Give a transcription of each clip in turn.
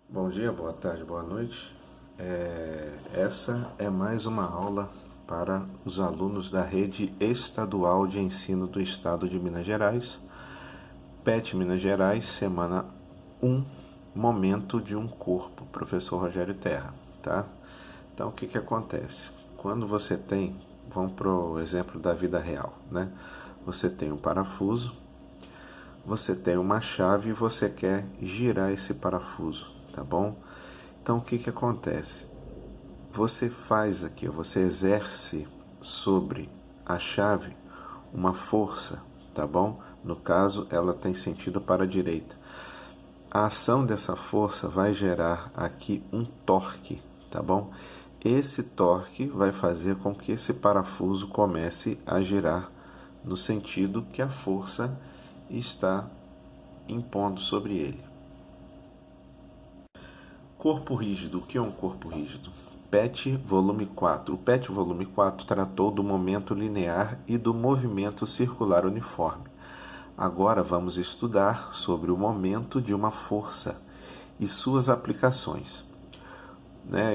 Bom dia, boa tarde, boa noite. Essa é mais uma aula para os alunos da Rede Estadual de Ensino do Estado de Minas Gerais, PET Minas Gerais, semana 1, Momento de um Corpo, professor Rogério Terra, tá? Então, o que acontece? Quando você tem, vamos para o exemplo da vida real, né? Você tem um parafuso, você tem uma chave e você quer girar esse parafuso, tá bom? Então, o que acontece? Você faz aqui, você exerce sobre a chave uma força, tá bom? No caso, ela tem sentido para a direita. A ação dessa força vai gerar aqui um torque, tá bom? Esse torque vai fazer com que esse parafuso comece a girar no sentido que a força está impondo sobre ele. Corpo rígido. O que é um corpo rígido? PET volume 4. O PET volume 4 tratou do momento linear e do movimento circular uniforme. Agora vamos estudar sobre o momento de uma força e suas aplicações.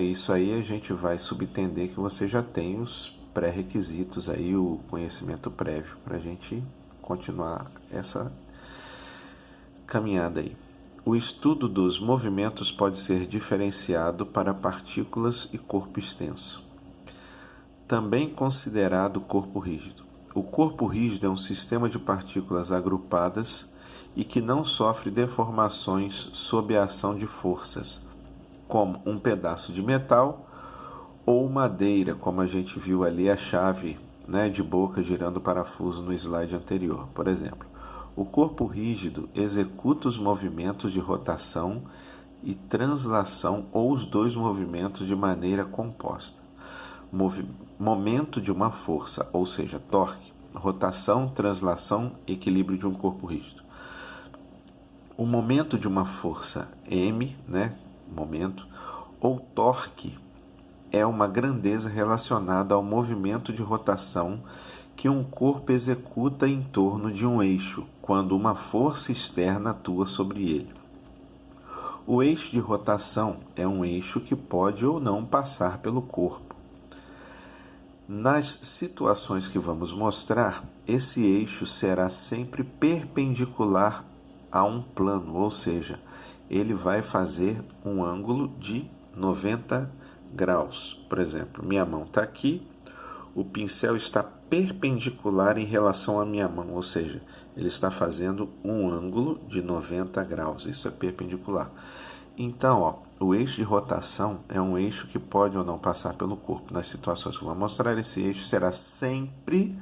Isso aí a gente vai subentender que você já tem os pré-requisitos aí, o conhecimento prévio, para a gente continuar essa caminhada aí. O estudo dos movimentos pode ser diferenciado para partículas e corpo extenso. Também considerado corpo rígido. O corpo rígido é um sistema de partículas agrupadas e que não sofre deformações sob a ação de forças, como um pedaço de metal ou madeira, como a gente viu ali a chave, de boca girando o parafuso no slide anterior, por exemplo. O corpo rígido executa os movimentos de rotação e translação ou os dois movimentos de maneira composta. Momento de uma força, ou seja, torque, rotação, translação, equilíbrio de um corpo rígido. O momento de uma força M, momento, ou torque, é uma grandeza relacionada ao movimento de rotação que um corpo executa em torno de um eixo, quando uma força externa atua sobre ele. O eixo de rotação é um eixo que pode ou não passar pelo corpo. Nas situações que vamos mostrar, esse eixo será sempre perpendicular a um plano, ou seja, ele vai fazer um ângulo de 90 graus. Por exemplo, minha mão está aqui, o pincel está perpendicular em relação à minha mão, ou seja, ele está fazendo um ângulo de 90 graus, isso é perpendicular. Então, o eixo de rotação é um eixo que pode ou não passar pelo corpo. Nas situações que eu vou mostrar, esse eixo será sempre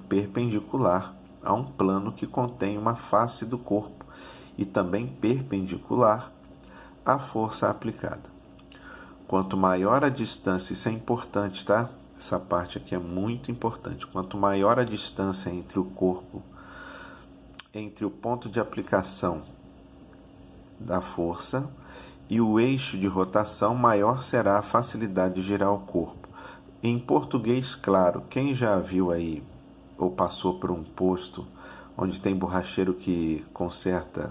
perpendicular a um plano que contém uma face do corpo e também perpendicular à força aplicada. Quanto maior a distância, isso é importante, tá? Essa parte aqui é muito importante. Quanto maior a distância entre o corpo, entre o ponto de aplicação da força e o eixo de rotação, maior será a facilidade de girar o corpo. Em português, claro, quem já viu aí ou passou por um posto onde tem borracheiro que conserta,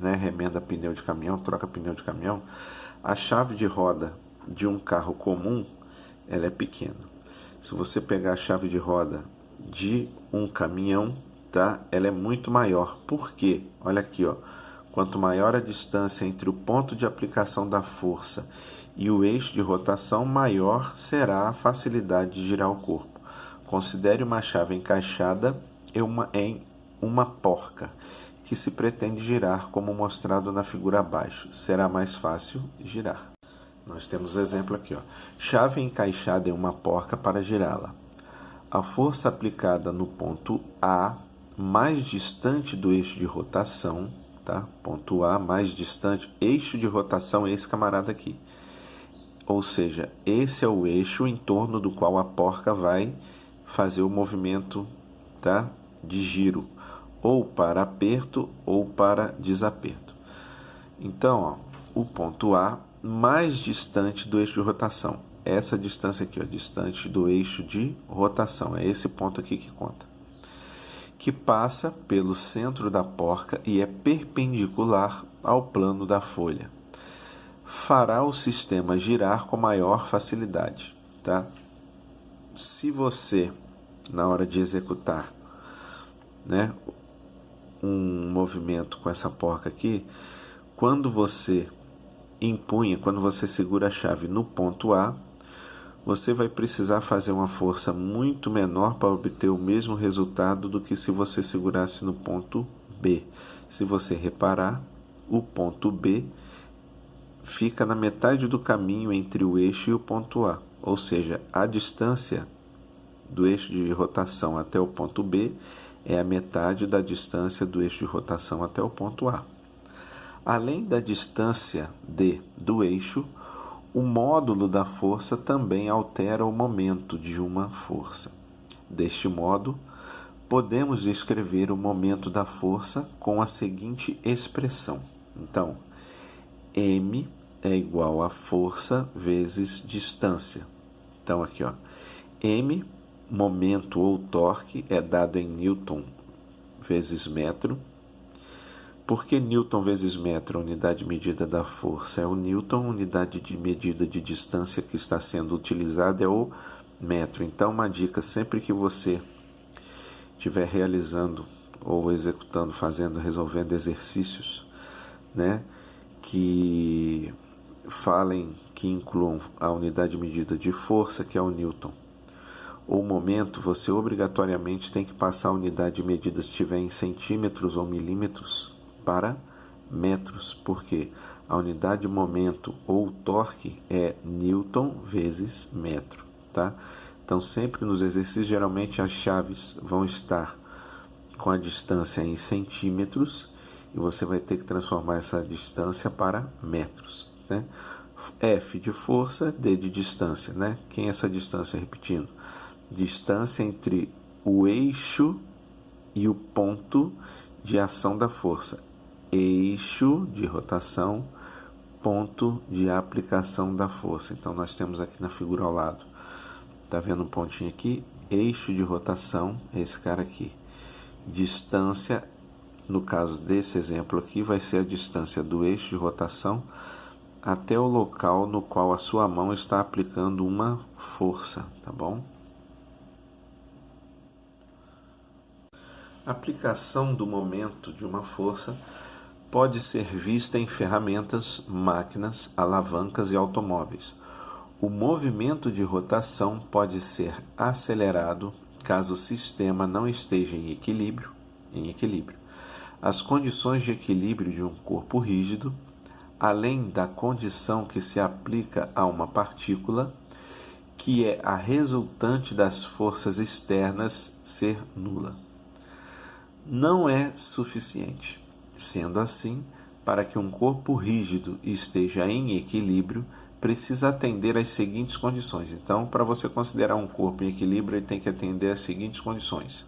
remenda pneu de caminhão, troca pneu de caminhão, a chave de roda de um carro comum, ela é pequena. Se você pegar a chave de roda de um caminhão, tá? Ela é muito maior. Por quê? Olha aqui, ó. Quanto maior a distância entre o ponto de aplicação da força e o eixo de rotação, maior será a facilidade de girar o corpo. Considere uma chave encaixada em uma porca, que se pretende girar como mostrado na figura abaixo. Será mais fácil girar. Nós temos o exemplo aqui, ó. Chave encaixada em uma porca para girá-la. A força aplicada no ponto A, mais distante do eixo de rotação, tá? Ponto A, mais distante, eixo de rotação é esse camarada aqui. Ou seja, esse é o eixo em torno do qual a porca vai fazer o movimento, tá? De giro, ou para aperto ou para desaperto. Então, o ponto A mais distante do eixo de rotação. Essa distância aqui, ó, distante do eixo de rotação. É esse ponto aqui que conta. que passa pelo centro da porca e é perpendicular ao plano da folha. Fará o sistema girar com maior facilidade, tá? Se você, na hora de executar, né, um movimento com essa porca aqui, quando você empunha, quando você segura a chave no ponto A, você vai precisar fazer uma força muito menor para obter o mesmo resultado do que se você segurasse no ponto B. Se você reparar, o ponto B fica na metade do caminho entre o eixo e o ponto A, ou seja, a distância do eixo de rotação até o ponto B é a metade da distância do eixo de rotação até o ponto A. Além da distância D do eixo, o módulo da força também altera o momento de uma força. Deste modo, podemos descrever o momento da força com a seguinte expressão. Então, M é igual a força vezes distância. Então, aqui, ó, M, momento ou torque, é dado em Newton vezes metro. Porque Newton vezes metro, a unidade de medida da força é o Newton, a unidade de medida de distância que está sendo utilizada é o metro. Então, uma dica, sempre que você estiver realizando ou executando, fazendo, resolvendo exercícios, né, que falem, que incluam a unidade de medida de força, que é o Newton, ou momento, você obrigatoriamente tem que passar a unidade de medida, se estiver em centímetros ou milímetros, para metros, porque a unidade de momento ou torque é Newton vezes metro, tá? Então, sempre nos exercícios, geralmente as chaves vão estar com a distância em centímetros e você vai ter que transformar essa distância para metros, né? F de força, D de distância, né? Quem é essa distância? Repetindo, distância entre o eixo e o ponto de ação da força. Eixo de rotação, ponto de aplicação da força. Então, nós temos aqui na figura ao lado, tá vendo um pontinho aqui? Eixo de rotação, esse cara aqui. Distância, no caso desse exemplo aqui, vai ser a distância do eixo de rotação até o local no qual a sua mão está aplicando uma força, tá bom? A aplicação do momento de uma força pode ser vista em ferramentas, máquinas, alavancas e automóveis. O movimento de rotação pode ser acelerado caso o sistema não esteja em equilíbrio. As condições de equilíbrio de um corpo rígido, além da condição que se aplica a uma partícula, que é a resultante das forças externas ser nula. Não é suficiente. Sendo assim, para que um corpo rígido esteja em equilíbrio, precisa atender às seguintes condições. Então, para você considerar um corpo em equilíbrio, ele tem que atender às seguintes condições.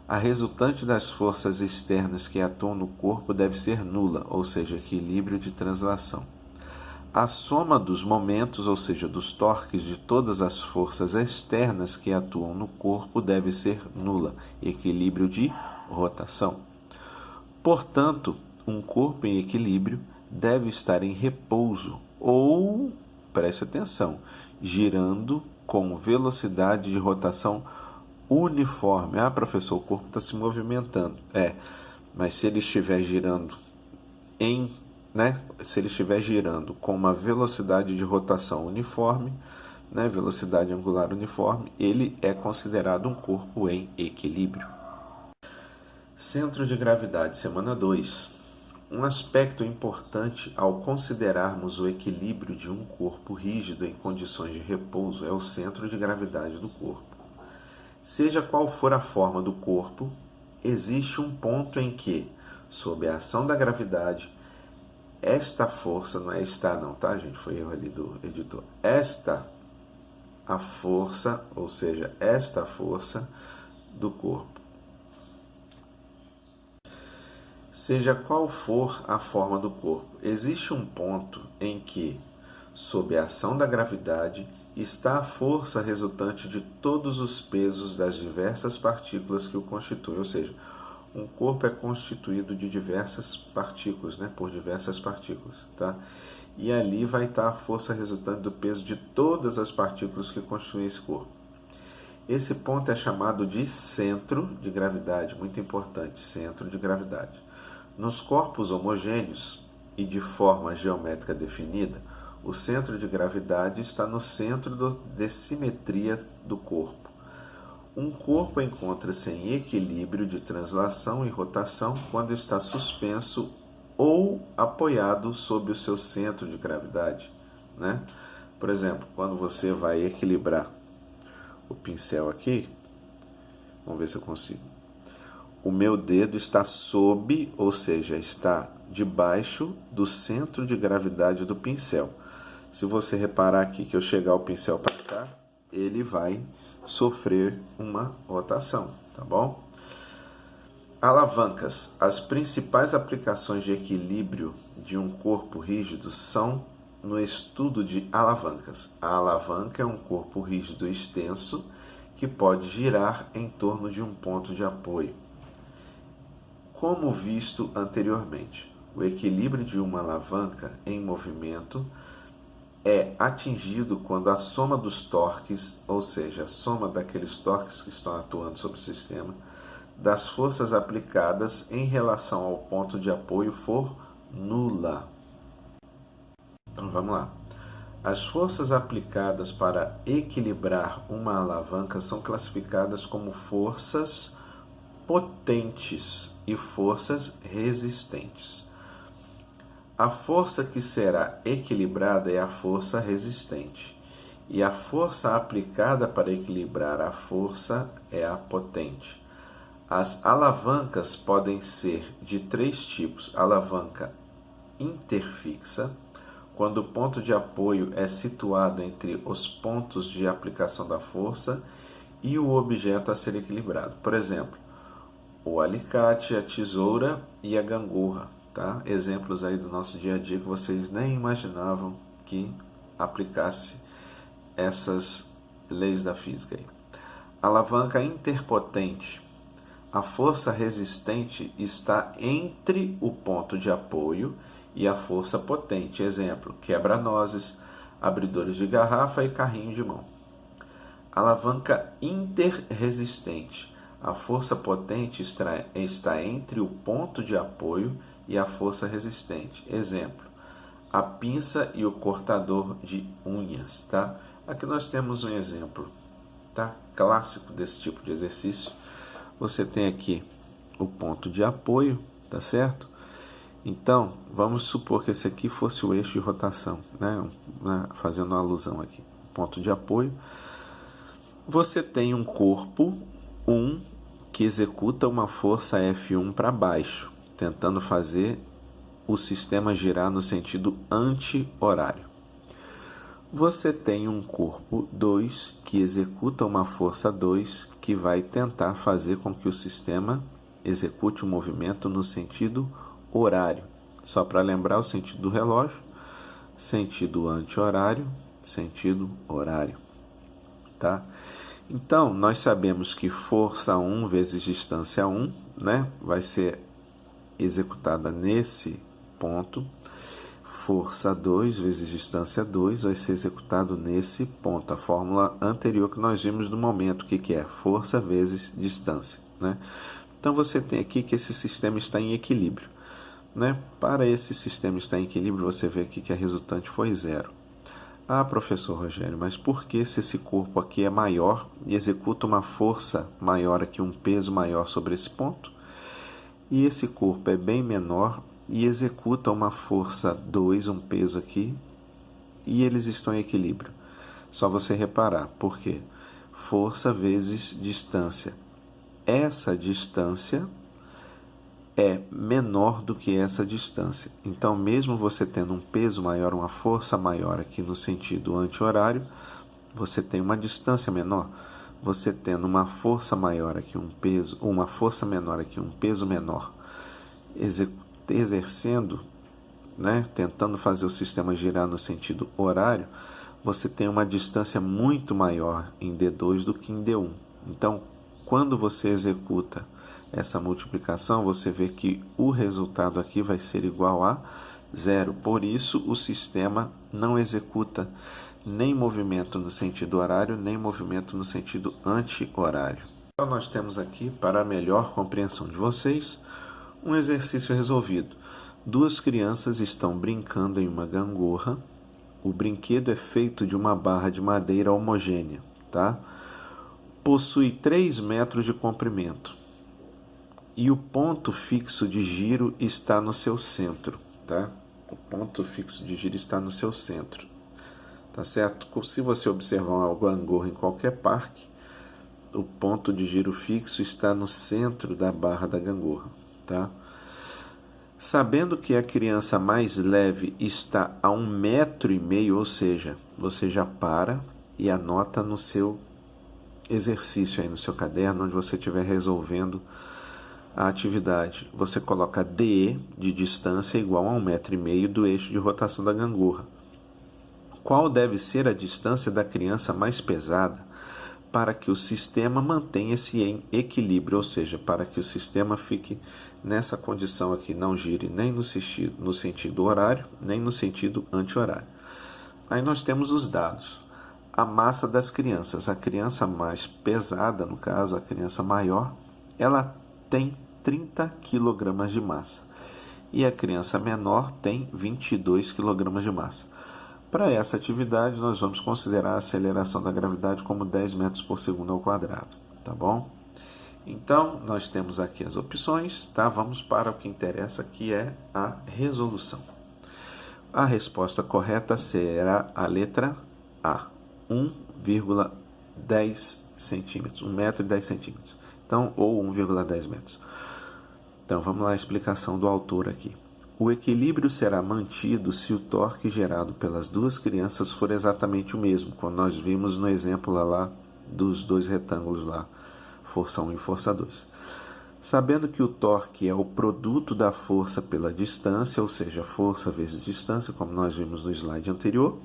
A resultante das forças externas que atuam no corpo deve ser nula, ou seja, equilíbrio de translação. A soma dos momentos, ou seja, dos torques de todas as forças externas que atuam no corpo deve ser nula, equilíbrio de rotação. Portanto, um corpo em equilíbrio deve estar em repouso ou, preste atenção, girando com velocidade de rotação uniforme. Ah, professor, o corpo está se movimentando. Mas se ele estiver girando se ele estiver girando com uma velocidade de rotação uniforme, velocidade angular uniforme, ele é considerado um corpo em equilíbrio. Centro de gravidade, semana 2. Um aspecto importante ao considerarmos o equilíbrio de um corpo rígido em condições de repouso é o centro de gravidade do corpo. Seja qual for a forma do corpo, existe um ponto em que, sob a ação da gravidade, esta força, não é esta não, tá, gente? Foi erro ali do editor. A força, ou seja, esta força do corpo. Seja qual for a forma do corpo, existe um ponto em que, sob a ação da gravidade, está a força resultante de todos os pesos das diversas partículas que o constituem. Ou seja, um corpo é constituído de diversas partículas, né? Por diversas partículas, tá? E ali vai estar a força resultante do peso de todas as partículas que constituem esse corpo. Esse ponto é chamado de centro de gravidade, muito importante, centro de gravidade. Nos corpos homogêneos e de forma geométrica definida, o centro de gravidade está no centro de simetria do corpo. Um corpo encontra-se em equilíbrio de translação e rotação quando está suspenso ou apoiado sobre o seu centro de gravidade, né? Por exemplo, quando você vai equilibrar o pincel aqui, vamos ver se eu consigo. O meu dedo está sob, ou seja, está debaixo do centro de gravidade do pincel. Se você reparar aqui que eu chegar o pincel para cá, ele vai sofrer uma rotação, tá bom? Alavancas. As principais aplicações de equilíbrio de um corpo rígido são no estudo de alavancas. A alavanca é um corpo rígido extenso que pode girar em torno de um ponto de apoio. Como visto anteriormente, o equilíbrio de uma alavanca em movimento é atingido quando a soma dos torques, ou seja, a soma daqueles torques que estão atuando sobre o sistema, das forças aplicadas em relação ao ponto de apoio for nula. Então vamos lá. As forças aplicadas para equilibrar uma alavanca são classificadas como forças potentes e forças resistentes. A força que será equilibrada é a força resistente, e a força aplicada para equilibrar a força é a potente. As alavancas podem ser de três tipos: alavanca interfixa, quando o ponto de apoio é situado entre os pontos de aplicação da força e o objeto a ser equilibrado. Por exemplo, o alicate, a tesoura e a gangorra, tá? Exemplos aí do nosso dia a dia que vocês nem imaginavam que aplicasse essas leis da física aí. Alavanca interpotente. A força resistente está entre o ponto de apoio e a força potente. Exemplo, quebra-nozes, abridores de garrafa e carrinho de mão. Alavanca interresistente. A força potente está entre o ponto de apoio e a força resistente. Exemplo, a pinça e o cortador de unhas, tá? Aqui nós temos um exemplo, tá? Clássico desse tipo de exercício. Você tem aqui o ponto de apoio, tá certo? Então, vamos supor que esse aqui fosse o eixo de rotação, né? Fazendo uma alusão aqui. Ponto de apoio. Você tem um corpo 1 que executa uma força F1 para baixo, tentando fazer o sistema girar no sentido anti-horário. Você tem um corpo 2 que executa uma força 2 que vai tentar fazer com que o sistema execute o movimento no sentido horário. Só para lembrar o sentido do relógio: sentido anti-horário, sentido horário, tá? Então, nós sabemos que força 1 vezes distância 1, né, vai ser executada nesse ponto. Força 2 vezes distância 2 vai ser executado nesse ponto. A fórmula anterior que nós vimos no momento, que é força vezes distância, né? Então, você tem aqui que esse sistema está em equilíbrio, né? Para esse sistema estar em equilíbrio, você vê aqui que a resultante foi zero. Ah, professor Rogério, mas por que se esse corpo aqui é maior e executa uma força maior aqui, um peso maior sobre esse ponto, e esse corpo é bem menor e executa uma força 2, um peso aqui, e eles estão em equilíbrio? Só você reparar, por quê? Força vezes distância. Essa distância é menor do que essa distância. Então, mesmo você tendo um peso maior, uma força maior aqui no sentido anti-horário, você tem uma distância menor. Você tendo uma força maior aqui, um peso, uma força menor aqui, um peso menor, exercendo, né, tentando fazer o sistema girar no sentido horário, você tem uma distância muito maior em D2 do que em D1. Então, quando você executa essa multiplicação, você vê que o resultado aqui vai ser igual a zero. Por isso, o sistema não executa nem movimento no sentido horário, nem movimento no sentido anti-horário. Então, nós temos aqui, para a melhor compreensão de vocês, um exercício resolvido. Duas crianças estão brincando em uma gangorra. O brinquedo é feito de uma barra de madeira homogênea, tá? Possui 3 metros de comprimento e o ponto fixo de giro está no seu centro, tá? O ponto fixo de giro está no seu centro, tá certo? Se você observar uma gangorra em qualquer parque, o ponto de giro fixo está no centro da barra da gangorra, tá? Sabendo que a criança mais leve está a 1,5 metro, ou seja, você já para e anota no seu exercício aí no seu caderno, onde você estiver resolvendo a atividade. Você coloca DE de distância igual a 1,5 metro do eixo de rotação da gangorra. Qual deve ser a distância da criança mais pesada para que o sistema mantenha-se em equilíbrio, ou seja, para que o sistema fique nessa condição aqui, não gire nem no sentido horário, nem no sentido anti-horário. Aí nós temos os dados. A massa das crianças. A criança mais pesada, no caso, a criança maior, ela tem 30 kg de massa. E a criança menor tem 22 kg de massa. Para essa atividade, nós vamos considerar a aceleração da gravidade como 10 metros por segundo ao quadrado, tá bom? Então, nós temos aqui as opções, tá? Vamos para o que interessa, que é a resolução. A resposta correta será a letra A, 1,10 centímetros, 1,10 m. Então, ou 1,10 metros. Então, vamos lá a explicação do autor aqui. O equilíbrio será mantido se o torque gerado pelas duas crianças for exatamente o mesmo, como nós vimos no exemplo lá dos dois retângulos lá, força 1 e força 2. Sabendo que o torque é o produto da força pela distância, ou seja, força vezes distância, como nós vimos no slide anterior,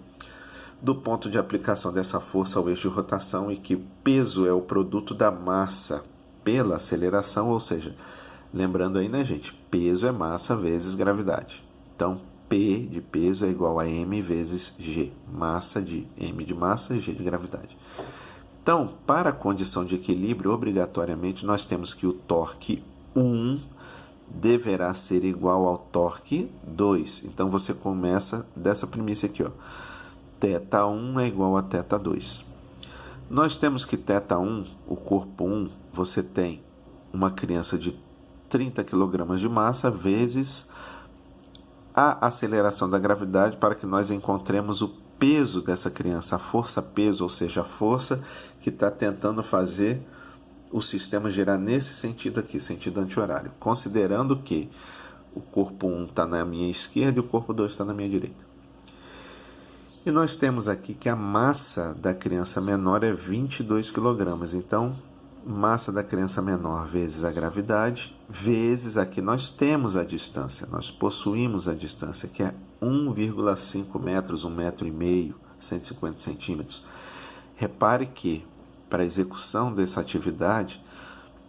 do ponto de aplicação dessa força ao eixo de rotação e que peso é o produto da massa pela aceleração, ou seja, lembrando aí, né, gente? Peso é massa vezes gravidade. Então, P de peso é igual a M vezes G. Massa de M de massa e G de gravidade. Então, para a condição de equilíbrio, obrigatoriamente, nós temos que o torque 1 deverá ser igual ao torque 2. Então, você começa dessa premissa aqui, ó. Θ1 é igual a θ2. Nós temos que θ1, o corpo 1, você tem uma criança de 30 kg de massa vezes a aceleração da gravidade para que nós encontremos o peso dessa criança, a força-peso, ou seja, a força que está tentando fazer o sistema girar nesse sentido aqui, sentido anti-horário, considerando que o corpo 1 está na minha esquerda e o corpo 2 está na minha direita. E nós temos aqui que a massa da criança menor é 22 kg, então massa da criança menor vezes a gravidade, vezes aqui nós temos a distância, nós possuímos a distância, que é 1,5 metros, 1,5 metro, 150 centímetros. Repare que, para a execução dessa atividade,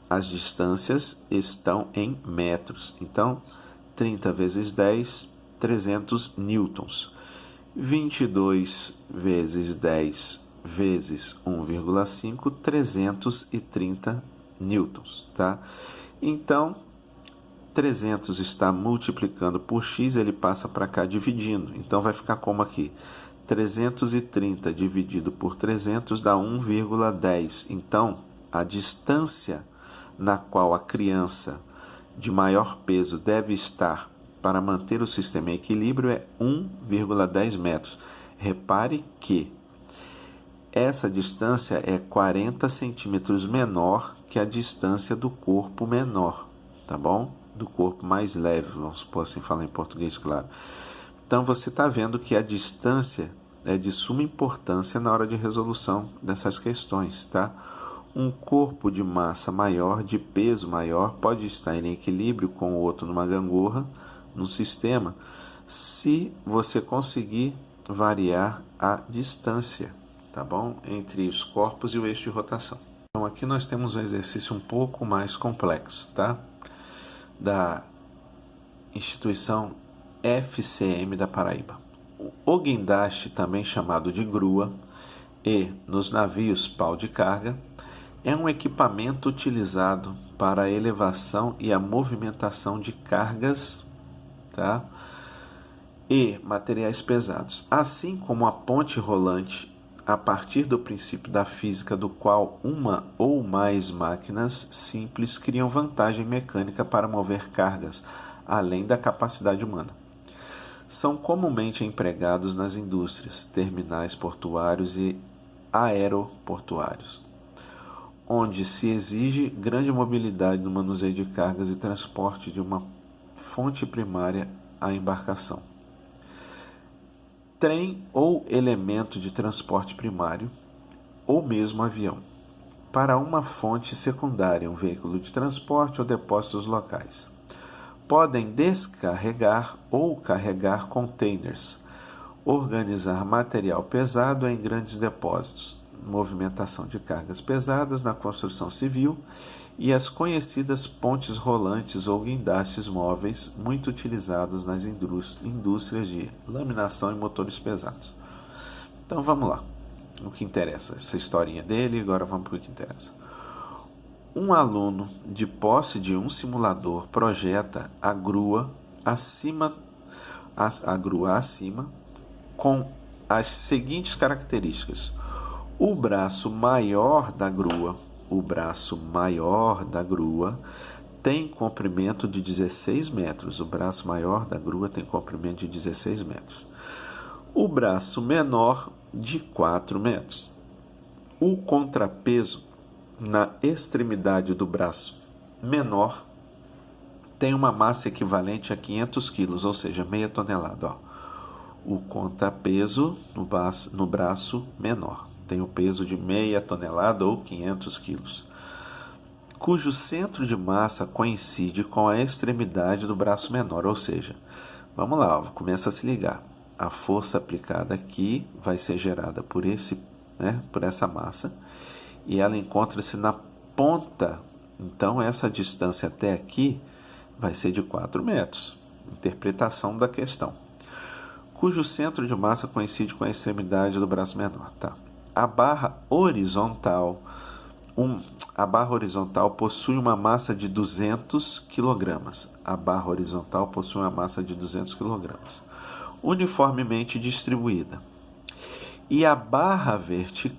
as distâncias estão em metros. Então, 30 vezes 10, 300 newtons. 22 vezes 10 vezes 1,5, 330 newtons, tá? Então, 300 está multiplicando por x, ele passa para cá dividindo. Então, vai ficar como aqui? 330 dividido por 300 dá 1,10. Então, a distância na qual a criança de maior peso deve estar para manter o sistema em equilíbrio é 1,10 metros. Repare que essa distância é 40 centímetros menor que a distância do corpo menor, tá bom? Do corpo mais leve, vamos supor assim, falar em português, claro. Então, você está vendo que a distância é de suma importância na hora de resolução dessas questões, tá? Um corpo de massa maior, de peso maior, pode estar em equilíbrio com o outro numa gangorra, num sistema, se você conseguir variar a distância, tá bom? Entre os corpos e o eixo de rotação. Então aqui nós temos um exercício um pouco mais complexo, tá? Da instituição FCM da Paraíba. O guindaste, também chamado de grua, e nos navios pau de carga, é um equipamento utilizado para a elevação e a movimentação de cargas, tá? E materiais pesados, assim como a ponte rolante, a partir do princípio da física do qual uma ou mais máquinas simples criam vantagem mecânica para mover cargas, além da capacidade humana. São comumente empregados nas indústrias, terminais portuários e aeroportuários, onde se exige grande mobilidade no manuseio de cargas e transporte de uma fonte primária à embarcação. Trem ou elemento de transporte primário, ou mesmo avião, para uma fonte secundária, um veículo de transporte ou depósitos locais. Podem descarregar ou carregar containers, organizar material pesado em grandes depósitos, movimentação de cargas pesadas na construção civil e as conhecidas pontes rolantes ou guindastes móveis, muito utilizados nas indústrias de laminação e motores pesados. Então vamos lá, o que interessa, essa historinha dele, agora vamos para o que interessa. Um aluno de posse de um simulador projeta a grua acima com as seguintes características. O braço maior da grua tem comprimento de 16 metros. O braço maior da grua tem comprimento de 16 metros. O braço menor de 4 metros. O contrapeso na extremidade do braço menor tem uma massa equivalente a 500 kg, ou seja, meia tonelada. Ó. O contrapeso no braço menor tem o peso de meia tonelada ou 500 kg, cujo centro de massa coincide com a extremidade do braço menor, ou seja, vamos lá, ó, começa a se ligar. A força aplicada aqui vai ser gerada por essa massa e ela encontra-se na ponta. Então, essa distância até aqui vai ser de 4 metros. Interpretação da questão. Cujo centro de massa coincide com a extremidade do braço menor. Tá? A barra horizontal possui uma massa de 200 kg. A barra horizontal possui uma massa de 200 kg, uniformemente distribuída. E a barra vertical